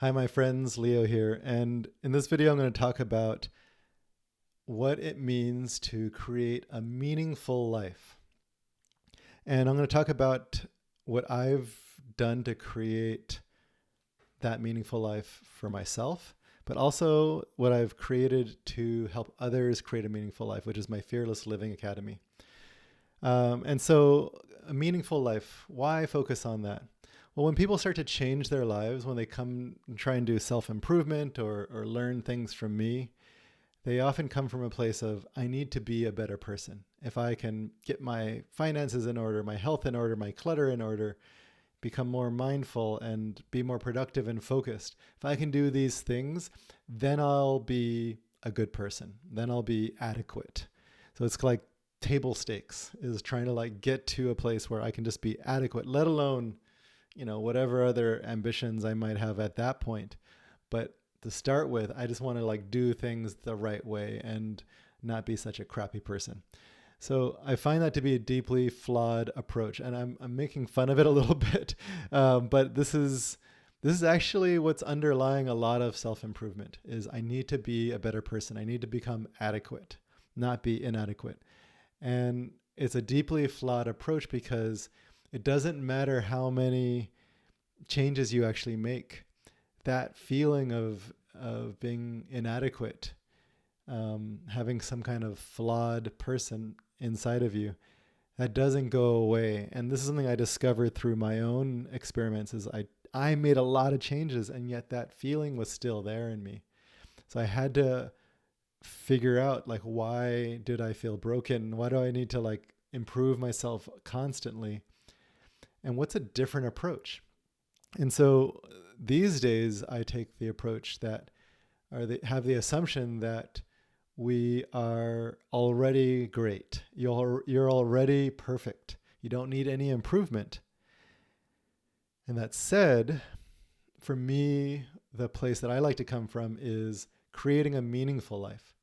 Hi, my friends, Leo here. And in this video, I'm going to talk about what it means to create a meaningful life. And I'm going to talk about what I've done to create that meaningful life for myself, but also what I've created to help others create a meaningful life, which is my Fearless Living Academy. And so a meaningful life, why focus on that? Well, when people start to change their lives, when they come and try and do self-improvement or learn things from me, they often come from a place of, I need to be a better person. If I can get my finances in order, my health in order, my clutter in order, become more mindful and be more productive and focused. If I can do these things, then I'll be a good person. Then I'll be adequate. So it's like table stakes is trying to like get to a place where I can just be adequate, let alone, whatever other ambitions I might have at that point. But to start with, I just want to like do things the right way and not be such a crappy person. So I find that to be a deeply flawed approach, and I'm making fun of it a little bit, but this is actually what's underlying a lot of self-improvement. Is I need to be a better person. I need to become adequate, not be inadequate, and it's a deeply flawed approach because it doesn't matter how many changes you actually make. That feeling of being inadequate, having some kind of flawed person inside of you, that doesn't go away. And this is something I discovered through my own experiments. Is I made a lot of changes, and yet that feeling was still there in me. So I had to figure out, like, why did I feel broken? Why do I need to like improve myself constantly? And what's a different approach? And so these days I take the approach that have the assumption that we are already great. You're already perfect. You don't need any improvement. And that said, for me, the place that I like to come from is creating a meaningful life.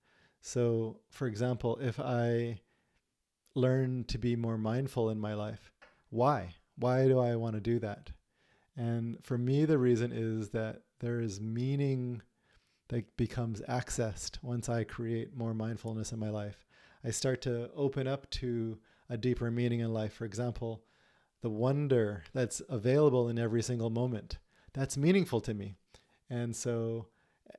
So, for example, if I learn to be more mindful in my life, why? Why do I want to do that? And for me, the reason is that there is meaning that becomes accessed once I create more mindfulness in my life. I start to open up to a deeper meaning in life. For example, the wonder that's available in every single moment. That's meaningful to me. And so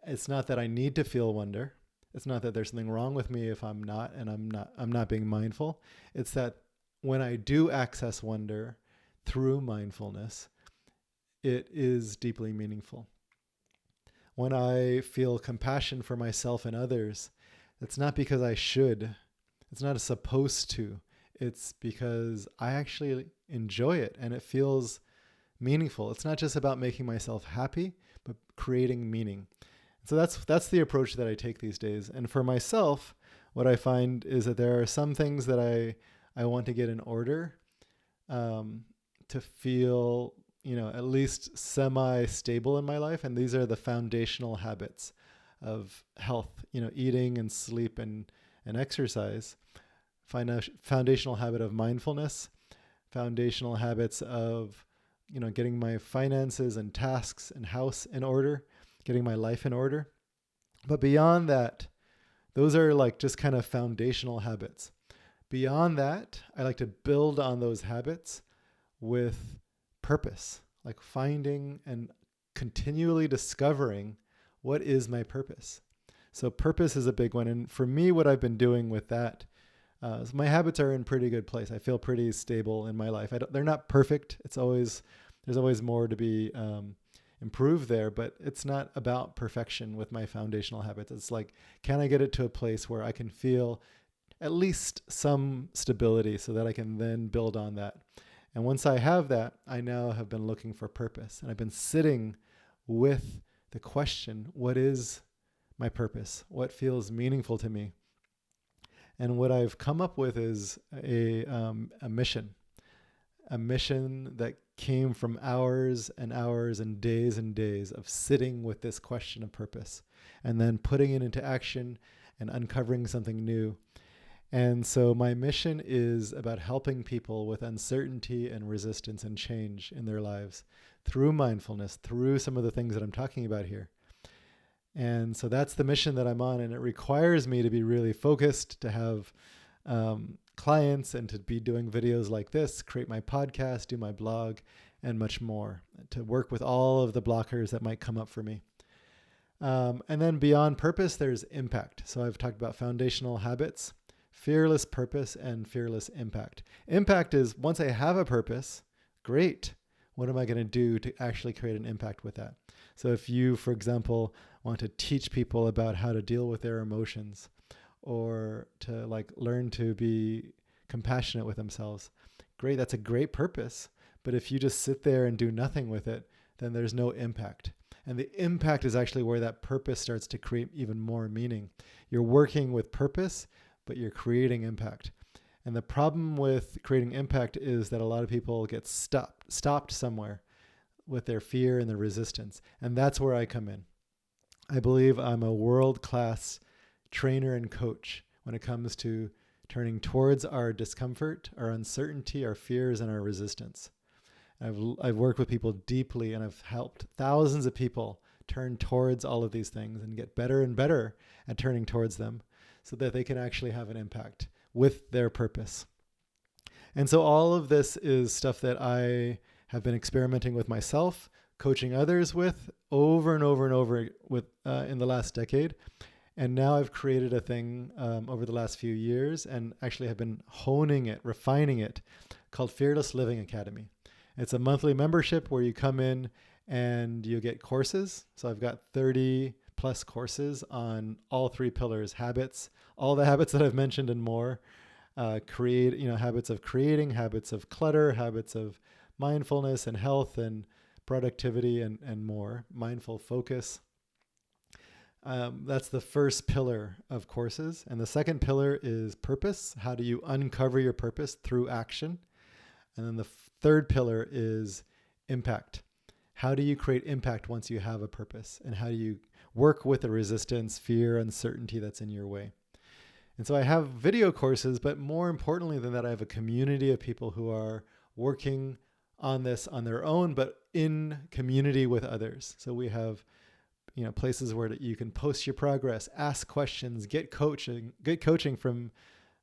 it's not that I need to feel wonder. It's not that there's something wrong with me if I'm not, and I'm not being mindful. It's that when I do access wonder through mindfulness, it is deeply meaningful. When I feel compassion for myself and others, it's not because I should. It's not a supposed to. It's because I actually enjoy it and it feels meaningful. It's not just about making myself happy, but creating meaning. So that's the approach that I take these days. And for myself, what I find is that there are some things that I want to get in order, to feel at least semi-stable in my life. And these are the foundational habits of health, eating and sleep and exercise, foundational habit of mindfulness, foundational habits of, getting my finances and tasks and house in order, getting my life in order. But beyond that, those are like just kind of foundational habits. Beyond that, I like to build on those habits with purpose, like finding and continually discovering what is my purpose. So purpose is a big one. And for me, what I've been doing with that, so my habits are in pretty good place. I feel pretty stable in my life. They're not perfect. There's always more to be improved there, but it's not about perfection with my foundational habits. It's like, can I get it to a place where I can feel at least some stability so that I can then build on that? And once I have that, I now have been looking for purpose. And I've been sitting with the question, what is my purpose? What feels meaningful to me? And what I've come up with is a mission that came from hours and hours and days of sitting with this question of purpose and then putting it into action and uncovering something new. And so my mission is about helping people with uncertainty and resistance and change in their lives through mindfulness, through some of the things that I'm talking about here. And so that's the mission that I'm on. And it requires me to be really focused, to have clients, and to be doing videos like this, create my podcast, do my blog, and much more, to work with all of the blockers that might come up for me. And then beyond purpose, there's impact. So I've talked about foundational habits, fearless purpose, and fearless impact. Impact is, once I have a purpose, great. What am I going to do to actually create an impact with that? So if you, for example, want to teach people about how to deal with their emotions, or to learn to be compassionate with themselves, great. That's a great purpose. But if you just sit there and do nothing with it, then there's no impact. And the impact is actually where that purpose starts to create even more meaning. You're working with purpose, but you're creating impact. And the problem with creating impact is that a lot of people get stopped somewhere with their fear and their resistance. And that's where I come in. I believe I'm a world-class trainer and coach when it comes to turning towards our discomfort, our uncertainty, our fears, and our resistance. I've worked with people deeply, and I've helped thousands of people turn towards all of these things and get better and better at turning towards them, so that they can actually have an impact with their purpose. And so all of this is stuff that I have been experimenting with myself, coaching others with over and over and over with in the last decade. And now I've created a thing over the last few years, and actually have been honing it, refining it, called Fearless Living Academy. It's a monthly membership where you come in and you get courses. So I've got 30 plus courses on all three pillars: habits, all the habits that I've mentioned and more, habits of creating, habits of clutter, habits of mindfulness and health and productivity, and more, mindful focus. That's the first pillar of courses. And the second pillar is purpose. How do you uncover your purpose through action? And then the third pillar is impact. How do you create impact once you have a purpose? And how do you work with the resistance, fear, uncertainty that's in your way? And so I have video courses, but more importantly than that, I have a community of people who are working on this on their own, but in community with others. So we have places where you can post your progress, ask questions, get coaching from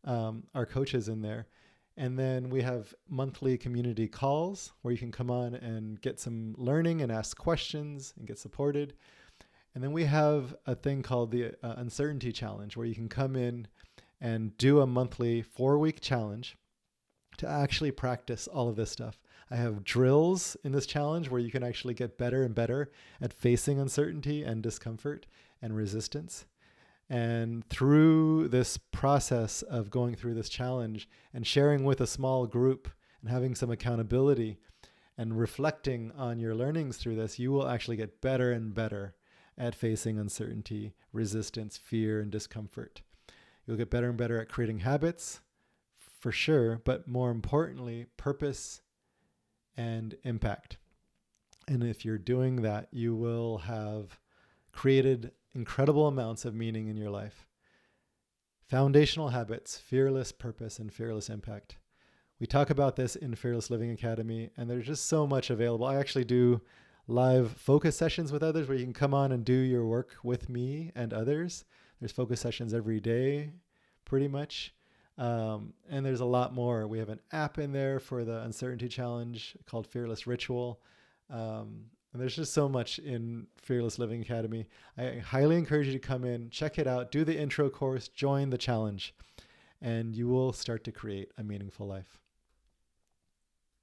our coaches in there. And then we have monthly community calls where you can come on and get some learning and ask questions and get supported. And then we have a thing called the Uncertainty Challenge, where you can come in and do a monthly 4-week challenge to actually practice all of this stuff. I have drills in this challenge where you can actually get better and better at facing uncertainty and discomfort and resistance. And through this process of going through this challenge and sharing with a small group and having some accountability and reflecting on your learnings through this, you will actually get better and better at facing uncertainty, resistance, fear, and discomfort. You'll get better and better at creating habits, for sure, but more importantly, purpose and impact. And if you're doing that, you will have created incredible amounts of meaning in your life. Foundational habits, fearless purpose, and fearless impact. We talk about this in Fearless Living Academy, and there's just so much available. I actually do live focus sessions with others where you can come on and do your work with me and others. There's focus sessions every day, pretty much. And there's a lot more. We have an app in there for the Uncertainty Challenge called Fearless Ritual. And there's just so much in Fearless Living Academy. I highly encourage you to come in, check it out, do the intro course, join the challenge, and you will start to create a meaningful life.